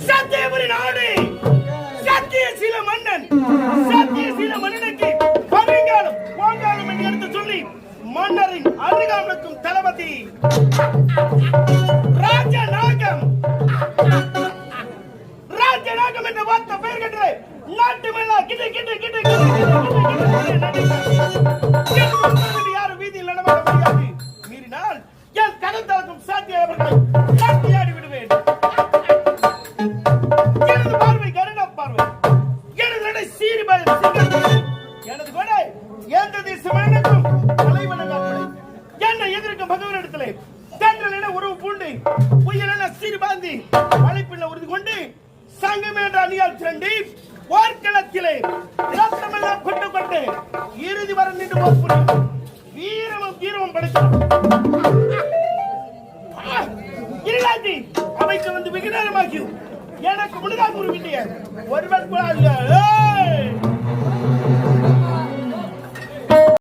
சத்தியபுரி நாடு சத்தியசீல மன்னன் சத்தியசீல மன்னனுக்கு வருங்காலம் போங்காலம் என்று எடுத்து சொல்லி மன்னரின் அருகாமலுக்கும் தளபதி ராஜநாகம் ராஜநாகம் என்ற வார்த்தை பெயர் கண்டு நாட்டு மேல கிட்ட கிட்ட கிட்ட யாரும் வீதியில் நடமாட முடியாது. மீறினால் என் கடல் தளக்கும் சாத்திய அவர்களை சாத்தியாடி விடுவேன். எனது பார்வை கருணா பார்வை, எனது நடை சீரிபாய் எனது கொடை எந்த தேசமானதும் தலைவனகாப்படை என்னை எதிர்க்கும் பகவனிடத்திலே தென்றல் என உறவு பூண்டு புயல் என சீர்பாந்தி வளைப்பில் உறுதி கொண்டு சங்கம் என்ற அணியால் திரண்டு போர்க்களத்திலே ரத்தமெல்லாம் கொண்டு கொண்டு இறுதி வர நின்று போர் புரியும் வீரமும் வீரமும் படைக்கிறோம். இருளாண்டி அவைக்கு வந்து வெகு நேரமாகியும் எனக்கு முழுதாக ஒரு ஒருவர் கூட